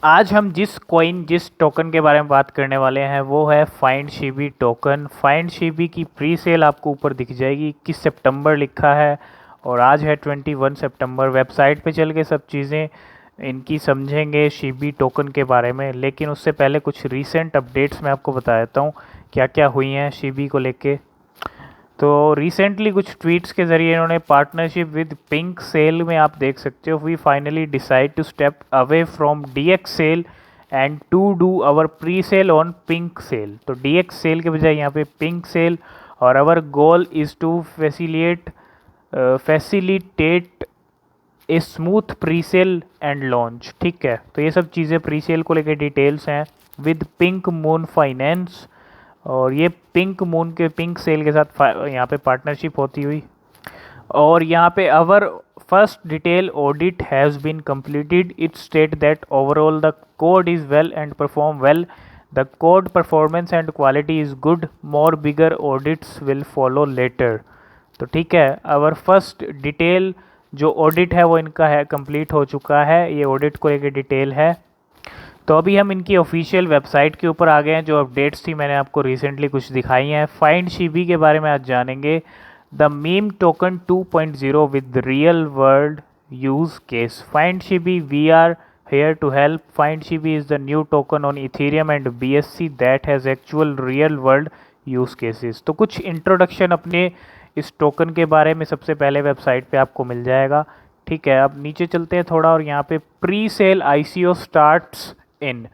आज हम जिस टोकन के बारे में बात करने वाले हैं वो है find Shibi token. Find Shibi की प्री सेल आपको ऊपर दिख जाएगी, 21 सितंबर लिखा है और आज है 21 सितंबर। वेबसाइट पे चल के सब चीज़ें इनकी समझेंगे शिबी टोकन के बारे में, लेकिन उससे पहले कुछ रीसेंट अपडेट्स मैं आपको बता देता हूँ क्या क्या हुई हैं शिबी को लेके। तो रिसेंटली कुछ ट्वीट्स के ज़रिए इन्होंने पार्टनरशिप विद पिंक सेल में आप देख सकते हो, we finally decide to step away from DX sale and to do our pre sale on pink sale. तो डीएक्स सेल के बजाय यहाँ पे पिंक सेल, और our goal is to facilitate a smooth pre sale and launch. ठीक है, तो ये सब चीज़ें प्री सेल को लेकर डिटेल्स हैं विद पिंक मून फाइनेंस, और ये पिंक मून के पिंक सेल के साथ यहाँ पे पार्टनरशिप होती हुई। और यहाँ पे our first detail audit has been completed. It state that overall the code is well and perform well. The code performance and quality is good. More bigger audits will follow later. तो ठीक है, अवर first detail जो audit है वो इनका है complete हो चुका है। ये ऑडिट को लेकर डिटेल है। तो अभी हम इनकी ऑफिशियल वेबसाइट के ऊपर आ गए हैं। जो अपडेट्स थी मैंने आपको रिसेंटली कुछ दिखाई हैं। फाइंड शिबी के बारे में आज जानेंगे। The meme token 2.0 with real world use case. Find Shibi, we are here to help. Find Shibi is the new token on Ethereum and BSC that has actual real world use cases. तो कुछ introduction अपने इस token के बारे में सबसे पहले website पे आपको मिल जाएगा। ठीक है, अब नीचे चलते हैं थोड़ा और यहाँ पे pre sale ICO starts in.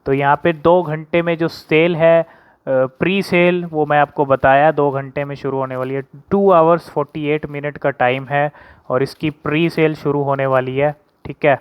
तो यहाँ पे 2 घंटे में जो सेल है प्री सेल वो मैं आपको बताया 2 घंटे में शुरू होने वाली है। 2 आवर्स 48 मिनट का टाइम है और इसकी प्री सेल शुरू होने वाली है। ठीक है,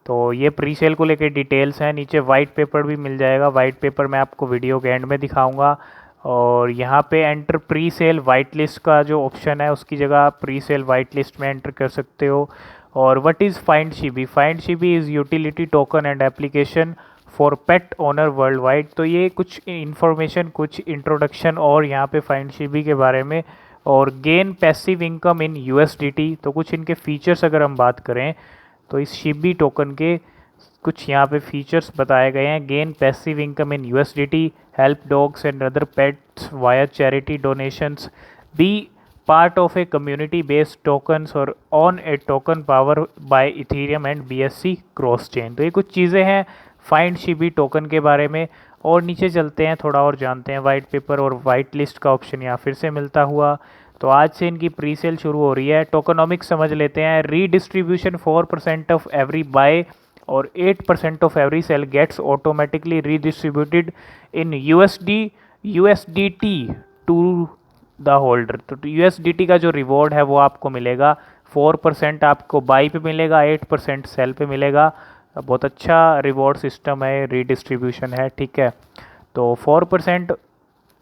तो ये प्री सेल को लेकर डिटेल्स हैं। नीचे वाइट पेपर भी मिल जाएगा। वाइट पेपर मैं आपको वीडियो के एंड में दिखाऊंगा। और यहाँ पे enter pre sale white list का जो ऑप्शन है उसकी जगह आप प्री सेल वाइट लिस्ट में एंटर कर सकते हो। और what is find Shibi? Find Shibi is utility token and application for pet owner world wide. तो ये कुछ इन्फॉर्मेशन, कुछ इंट्रोडक्शन और यहाँ पे फाइंड शिबी के बारे में। और gain passive income in USDT। तो कुछ इनके फीचर्स अगर हम बात करें तो इस शिबी टोकन के कुछ यहाँ पे फीचर्स बताए गए हैं। Gain passive income in USDT, help dogs and other pets via charity donations, be part of a community based tokens और on a token power by Ethereum and BSC cross chain. तो ये कुछ चीज़ें हैं find Shibi token के बारे में। और नीचे चलते हैं थोड़ा और जानते हैं। वाइट पेपर और वाइट लिस्ट का ऑप्शन यहाँ फिर से मिलता हुआ। तो आज से इनकी प्री सेल शुरू हो रही है। टोकनॉमिक्स समझ लेते हैं। रीडिस्ट्रीब्यूशन 4% ऑफ एवरी बाय और 8% of every sell gets automatically redistributed in USDT to the holder. तो USDT का जो रिवॉर्ड है वो आपको मिलेगा। 4% आपको बाई पे मिलेगा, 8% सेल पे मिलेगा। बहुत अच्छा रिवॉर्ड सिस्टम है, रीडिस्ट्रीब्यूशन है। ठीक है, तो 4%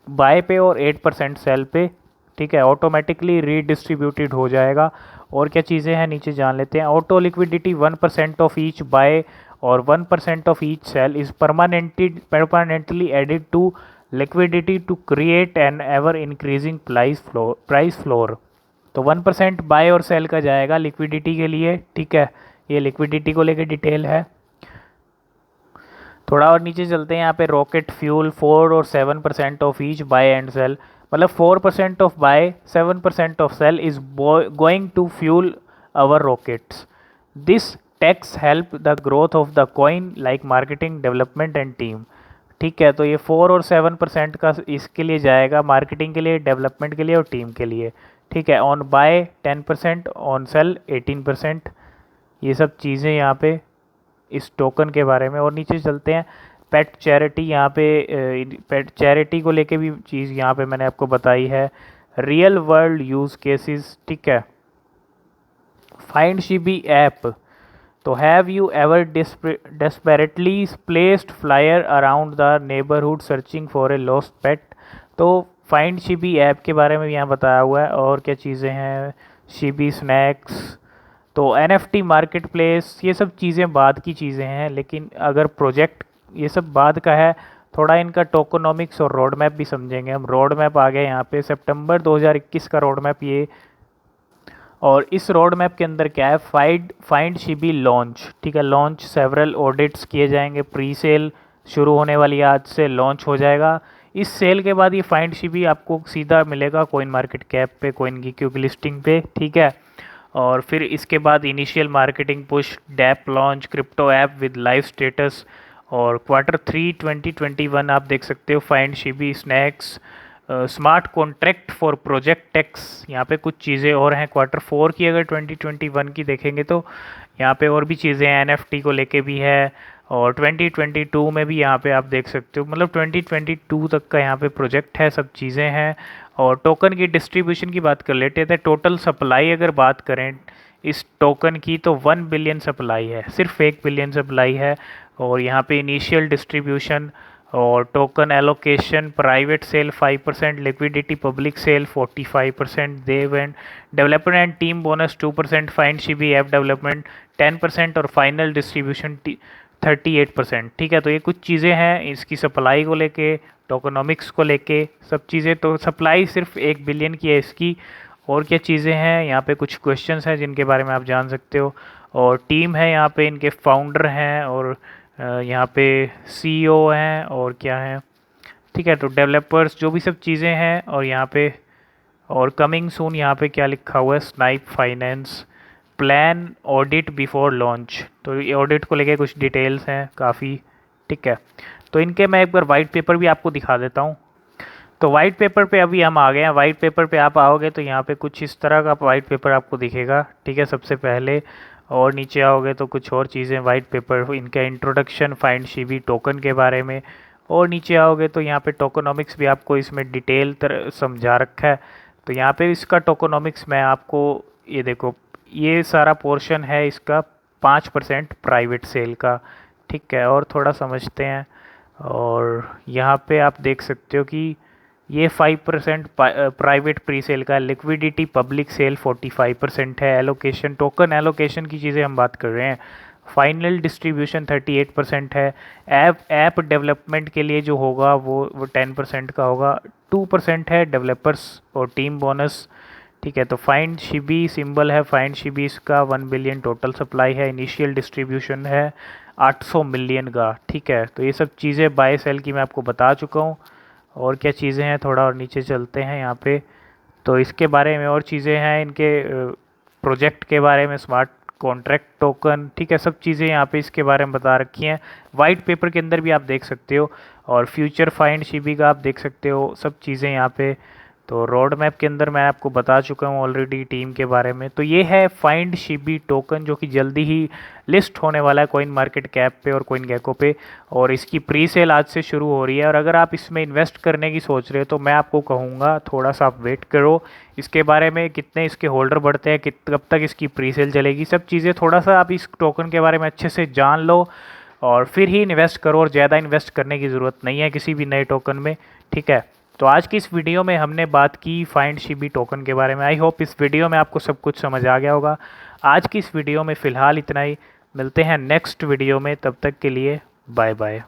बाय पे और 8% सेल पे। ठीक है, ऑटोमेटिकली रीडिस्ट्रीब्यूटेड हो जाएगा। और क्या चीज़ें हैं नीचे जान लेते हैं। Auto liquidity 1% of each buy और 1% of each sell is permanently added to liquidity to create an ever increasing price floor. तो 1% बाय और सेल का जाएगा लिक्विडिटी के लिए। ठीक है, ये लिक्विडिटी को लेकर डिटेल है। थोड़ा और नीचे चलते हैं। यहाँ पे रॉकेट फ्यूल 4 और 7% of each buy and sell, मतलब 4% of buy 7% of sell is going to fuel our rockets. This tax help the growth of the coin like marketing development and team. ठीक है, तो ये 4 और 7% का इसके लिए जाएगा, मार्केटिंग के लिए, डेवलपमेंट के लिए और टीम के लिए। ठीक है, ऑन बाय 10%, ऑन सेल 18%। ये सब चीज़ें यहाँ पे इस टोकन के बारे में। और नीचे चलते हैं। पेट चैरिटी, यहाँ पे पेट चैरिटी को लेके भी चीज़ यहाँ पे मैंने आपको बताई है। Real world use cases. ठीक है, फाइंड शिबी ऐप। तो have you ever desperately placed flyer around the neighbourhood searching for a lost pet. तो फाइंड शिबी ऐप के बारे में यहाँ बताया हुआ है। और क्या चीज़ें हैं, शिबी स्नैक्स, तो NFT मार्केट प्लेस, ये सब चीज़ें बाद की चीज़ें हैं। लेकिन अगर प्रोजेक्ट ये सब बाद का है, थोड़ा इनका टोकोनॉमिक्स और रोड मैप भी समझेंगे हम। रोड मैप आ गया यहाँ पे, सितंबर 2021 का रोड मैप ये। और इस रोड मैप के अंदर क्या है, फाइंड शिबी लॉन्च, ठीक है, लॉन्च सेवरल ऑडिट्स किए जाएंगे, प्री सेल शुरू होने वाली है, आज से लॉन्च हो जाएगा। इस सेल के बाद ये फाइंड शिबी आपको सीधा मिलेगा कोइन मार्केट कैप पे, कोइन की क्यूब लिस्टिंग पे, ठीक है। और फिर इसके बाद initial marketing push, dapp launch, crypto app with live status, और Q3 2021 आप देख सकते हो, find Shibi snacks, smart contract for project tax, यहाँ पे कुछ चीज़ें और हैं। Q4 की अगर 2021 की देखेंगे तो यहाँ पे और भी चीज़ें हैं, NFT को लेके भी है, और 2022 में भी यहाँ पे आप देख सकते हो, मतलब 2022 तक का यहाँ पे प्रोजेक्ट है, सब चीज़ें हैं। और टोकन की डिस्ट्रीब्यूशन की बात कर लेते हैं। टोटल सप्लाई अगर बात करें इस टोकन की तो 1 बिलियन सप्लाई है, सिर्फ 1 बिलियन सप्लाई है। और यहाँ पे इनिशियल डिस्ट्रीब्यूशन और token allocation, private sale 5%, liquidity public sale 45%, dev and developer and team bonus 2%, find Shibi app development 10% और फाइनल डिस्ट्रीब्यूशन 38%, ठीक है। तो ये कुछ चीज़ें हैं इसकी सप्लाई को लेके, टोकनॉमिक्स को लेके, सब चीज़ें। तो सप्लाई सिर्फ 1 बिलियन की है इसकी। और क्या चीज़ें हैं यहाँ पे, कुछ क्वेश्चंस हैं जिनके बारे में आप जान सकते हो। और टीम है यहाँ पे, इनके फाउंडर हैं, और यहाँ पे CEO हैं, और क्या है, ठीक है। तो डेवलपर्स जो भी सब चीज़ें हैं, और यहाँ पे और कमिंग सून यहाँ पे क्या लिखा हुआ है, snipe finance plan audit before launch. तो ये ऑडिट को लेके कुछ डिटेल्स हैं काफ़ी, ठीक है। तो इनके मैं एक बार वाइट पेपर भी आपको दिखा देता हूँ। तो वाइट पेपर पे अभी हम आ गए हैं। वाइट पेपर पे आप आओगे तो यहाँ पे कुछ इस तरह का वाइट पेपर आपको दिखेगा, ठीक है, सबसे पहले। और नीचे आओगे तो कुछ और चीज़ें वाइट पेपर, इनका इंट्रोडक्शन, फाइंड शिबी टोकन के बारे में। और नीचे आओगे तो यहाँ पे टोकनॉमिक्स भी आपको इसमें डिटेल तरह समझा रखा है। तो यहाँ पे इसका टोकनॉमिक्स मैं आपको, ये देखो, ये सारा पोर्शन है इसका 5% प्राइवेट सेल का, ठीक है। और थोड़ा समझते हैं। और यहाँ पे आप देख सकते हो कि ये 5% प्राइवेट प्री सेल का, लिक्विडिटी पब्लिक सेल 45% है, एलोकेशन, टोकन एलोकेशन की चीज़ें हम बात कर रहे हैं, फाइनल डिस्ट्रीब्यूशन 38% है। ऐप डेवलपमेंट के लिए जो होगा वो 10% का होगा, 2% है डेवलपर्स और टीम बोनस, ठीक है। तो फाइंड शिबी सिंबल है, फाइंड शिबी इसका 1 बिलियन टोटल सप्लाई है, इनिशियल डिस्ट्रीब्यूशन है 800 मिलियन का, ठीक है। तो ये सब चीज़ें बाय सेल की मैं आपको बता चुका हूँ। और क्या चीज़ें हैं, थोड़ा और नीचे चलते हैं यहाँ पे। तो इसके बारे में और चीज़ें हैं, इनके प्रोजेक्ट के बारे में, स्मार्ट कॉन्ट्रैक्ट टोकन, ठीक है, सब चीज़ें यहाँ पे इसके बारे में बता रखी हैं। वाइट पेपर के अंदर भी आप देख सकते हो, और फ्यूचर फाइंड शिबी का आप देख सकते हो, सब चीज़ें यहाँ पे। तो रोड मैप के अंदर मैं आपको बता चुका हूँ ऑलरेडी टीम के बारे में। तो ये है फाइंड शिबी टोकन, जो कि जल्दी ही लिस्ट होने वाला है कोइन मार्केट कैप पे और कोइन गेको पे, और इसकी प्री सेल आज से शुरू हो रही है। और अगर आप इसमें इन्वेस्ट करने की सोच रहे हो तो मैं आपको कहूँगा थोड़ा सा आप वेट करो, इसके बारे में कितने इसके होल्डर बढ़ते हैं, कब तक इसकी प्री सेल चलेगी, सब चीज़ें थोड़ा सा आप इस टोकन के बारे में अच्छे से जान लो, और फिर ही इन्वेस्ट करो। और ज़्यादा इन्वेस्ट करने की ज़रूरत नहीं है किसी भी नए टोकन में, ठीक है। तो आज की इस वीडियो में हमने बात की फाइंड शिबी टोकन के बारे में। आई होप इस वीडियो में आपको सब कुछ समझ आ गया होगा। आज की इस वीडियो में फ़िलहाल इतना ही, मिलते हैं नेक्स्ट वीडियो में, तब तक के लिए बाय बाय।